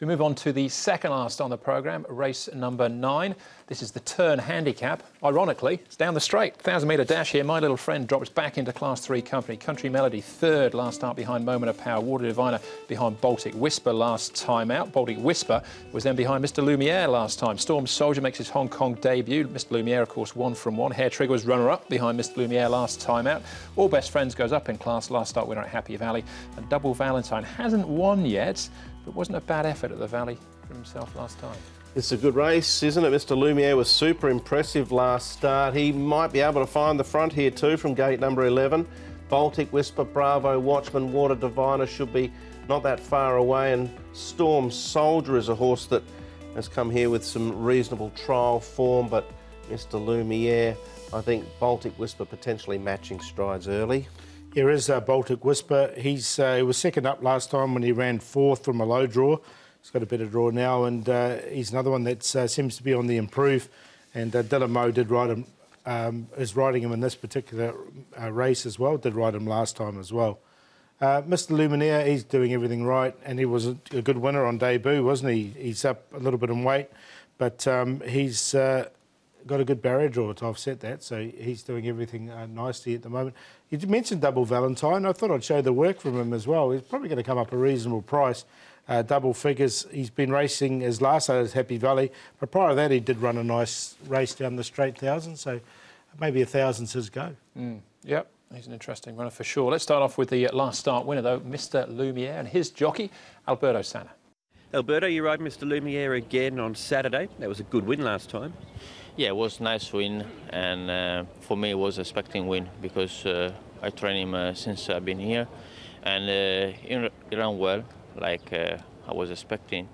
We move on to the second last on the programme, race number 9. This is the turn handicap. Ironically, it's down the straight. 1,000-metre dash here. My Little Friend drops back into Class 3 company. Country Melody third last start behind Moment of Power. Water Diviner behind Baltic Whisper last time out. Baltic Whisper was then behind Mr Lumiere last time. Storm Soldier makes his Hong Kong debut. Mr Lumiere, of course, 1 from 1. Hair Trigger was runner-up behind Mr Lumiere last time out. All Best Friends goes up in class. Last start winner at Happy Valley. And Double Valentine hasn't won yet, but wasn't a bad effort at the Valley for himself last time. It's a good race, isn't it? Mr Lumiere was super impressive last start. He might be able to find the front here too from gate number 11. Baltic Whisper, Bravo, Watchman, Water Diviner should be not that far away, and Storm Soldier is a horse that has come here with some reasonable trial form, but Mr Lumiere, I think Baltic Whisper potentially matching strides early. Here is Baltic Whisper. He was second up last time when he ran 4th from a low draw. He's got a better draw now, and he's another one that seems to be on the improve. And Dylan Moe did ride him, is riding him in this particular race as well. Did ride him last time as well. Mr Lumiere, he's doing everything right, and he was a good winner on debut, wasn't he? He's up a little bit in weight, but he's got a good barrier draw to offset that, so he's doing everything nicely at the moment. You mentioned Double Valentine. I thought I'd show the work from him as well. He's probably going to come up a reasonable price. Double figures. He's been racing his last start at Happy Valley, but prior to that he did run a nice race down the straight 1,000, so maybe 1,000's his go. Yep, he's an interesting runner for sure. Let's start off with the last start winner though, Mr Lumiere, and his jockey, Alberto Sanna. Alberto, you ride Mr Lumiere again on Saturday. That was a good win last time. Yeah, it was a nice win, and for me it was expecting win because I train him since I've been here, and he ran well, like I was expecting,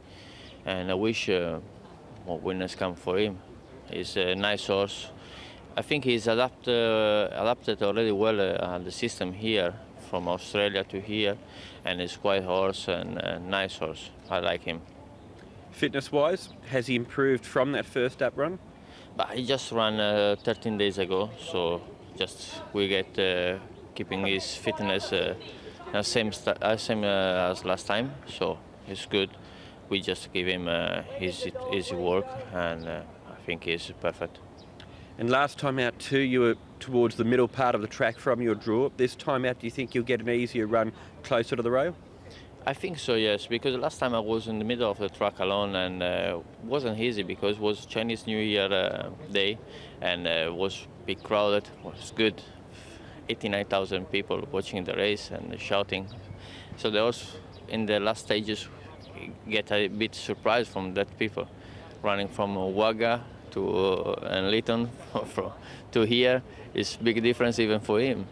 and I wish more winners come for him. He's a nice horse. I think he's adapted already well the system here, from Australia to here, and he's quite horse and a nice horse. I like him. Fitness-wise, has he improved from that first up run? But he just ran 13 days ago, so just we get keeping his fitness same as last time, so it's good. We just give him his easy work, and I think he's perfect. And last time out too, you were towards the middle part of the track from your draw. This time out, do you think you'll get an easier run closer to the rail? I think so, yes, because last time I was in the middle of the track alone, and it wasn't easy because it was Chinese New Year day, and it was big crowded. It was good. 89,000 people watching the race and shouting. So there was, in the last stages, get a bit surprised from that people running from Wagga to and Lytton to here is big difference even for him.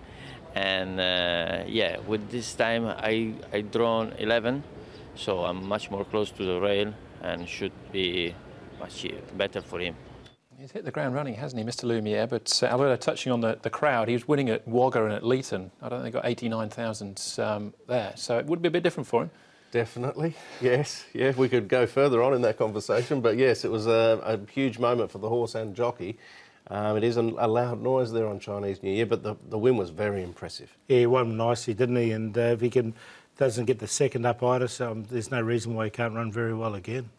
And yeah, with this time I drawn 11, so I'm much more close to the rail and should be much better for him. He's hit the ground running, hasn't he, Mr Lumiere? But Alberto, touching on the crowd, he was winning at Wagga and at Lytton. I don't think he got 89,000 there, so it would be a bit different for him. Definitely, yes. Yeah, we could go further on in that conversation, but yes, it was a huge moment for the horse and jockey. It is a loud noise there on Chinese New Year, but the win was very impressive. Yeah, he won nicely, didn't he? And if he doesn't get the second up either, so there's no reason why he can't run very well again.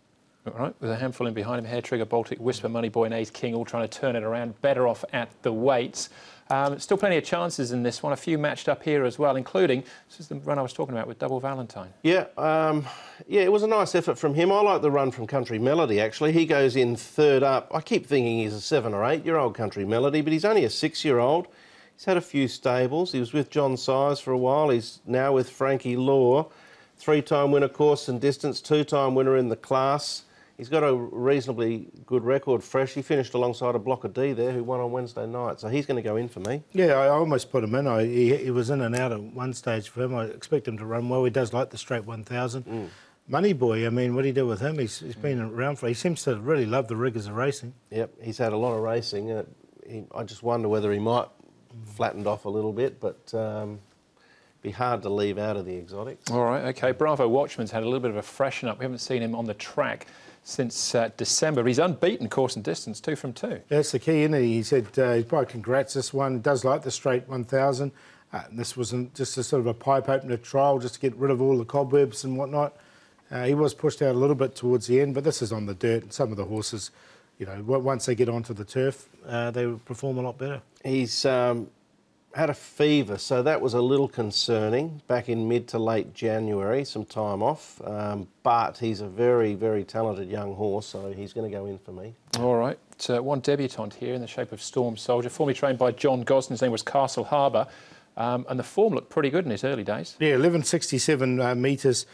All right, with a handful in behind him, Hair Trigger, Baltic Whisper, Money Boy and Ace King all trying to turn it around, better off at the weights. Still plenty of chances in this one, a few matched up here as well, including, this is the run I was talking about with Double Valentine. Yeah, yeah, it was a nice effort from him. I like the run from Country Melody, actually. He goes in third up. I keep thinking he's a 7 or 8-year-old Country Melody, but he's only a 6-year-old. He's had a few stables. He was with John Size for a while. He's now with Frankie Law. 3-time winner course and distance, 2-time winner in the class. He's got a reasonably good record fresh. He finished alongside a Blocker D there who won on Wednesday night, so he's going to go in for me. Yeah, I almost put him in. He was in and out at one stage for him. I expect him to run well. He does like the straight 1,000. Money Boy, I mean, what do you do with him? He's been around for... He seems to really love the rigours of racing. Yep, he's had a lot of racing. I just wonder whether he might flattened off a little bit, but be hard to leave out of the exotics. All right, OK. Bravo Watchman's had a little bit of a freshen up. We haven't seen him on the track since December. He's unbeaten course and distance, 2 from 2. That's the key, isn't it? He said, probably congrats, this one. He does like the straight 1,000. This wasn't just a sort of a pipe opener trial just to get rid of all the cobwebs and whatnot. He was pushed out a little bit towards the end, but this is on the dirt. And some of the horses, you know, once they get onto the turf, they perform a lot better. He's had a fever, so that was a little concerning back in mid to late January, some time off. But he's a very, very talented young horse, so he's going to go in for me. All right. One debutant here in the shape of Storm Soldier, formerly trained by John Gosden. His name was Castle Harbour. And the form looked pretty good in his early days. Yeah, 1167 metres,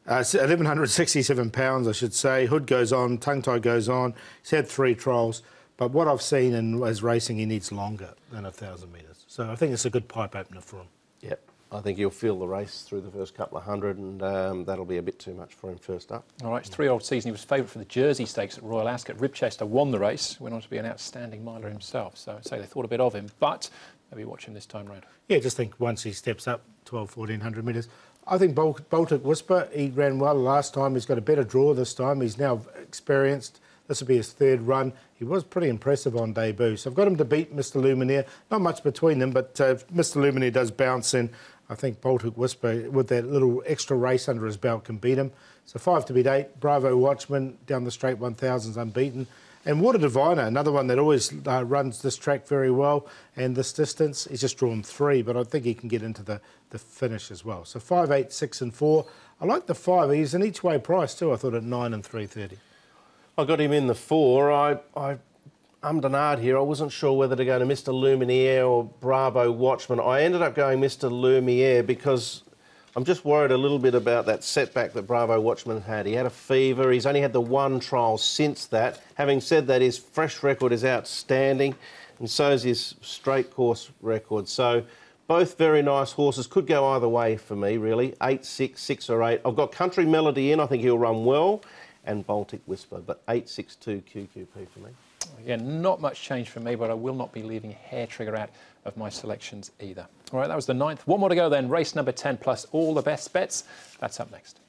1,167 pounds, I should say. Hood goes on, tongue tie goes on. He's had 3 trials. But what I've seen in his racing, he needs longer than 1,000 metres. So I think it's a good pipe opener for him. Yep. I think he'll feel the race through the first couple of hundred, and that'll be a bit too much for him first up. All right, his 3-year-old season, he was favourite for the Jersey Stakes at Royal Ascot. Ribchester won the race, went on to be an outstanding miler himself. So I'd say they thought a bit of him, but maybe watch him this time round. Yeah, just think once he steps up 1,100 metres. I think Baltic Whisper, he ran well last time. He's got a better draw this time. He's now experienced. This will be his 3rd run. He was pretty impressive on debut. So I've got him to beat Mr. Lumineer. Not much between them, but Mr. Lumineer does bounce in. I think Baltic Whisper, with that little extra race under his belt, can beat him. So 5 to beat 8. Bravo Watchman down the straight 1,000's unbeaten. And Water Diviner, another one that always runs this track very well. And this distance, he's just drawn 3, but I think he can get into the finish as well. So 5, 8, 6 and 4. I like the 5. He's an each-way price too, I thought, at 9 and 3.30. I got him in the 4. I ummed and ahed here. I wasn't sure whether to go to Mr. Lumineer or Bravo Watchman. I ended up going Mr. Lumiere because I'm just worried a little bit about that setback that Bravo Watchman had. He had a fever. He's only had the 1 trial since that. Having said that, his fresh record is outstanding, and so is his straight course record. So both very nice horses. Could go either way for me, really. 8, 6, 6 or 8. I've got Country Melody in. I think he'll run well. And Baltic Whisper, but 862 QQP for me. Again, not much change for me, but I will not be leaving Hair Trigger out of my selections either. All right, that was the 9th. One more to go then, race number 10 plus all the best bets. That's up next.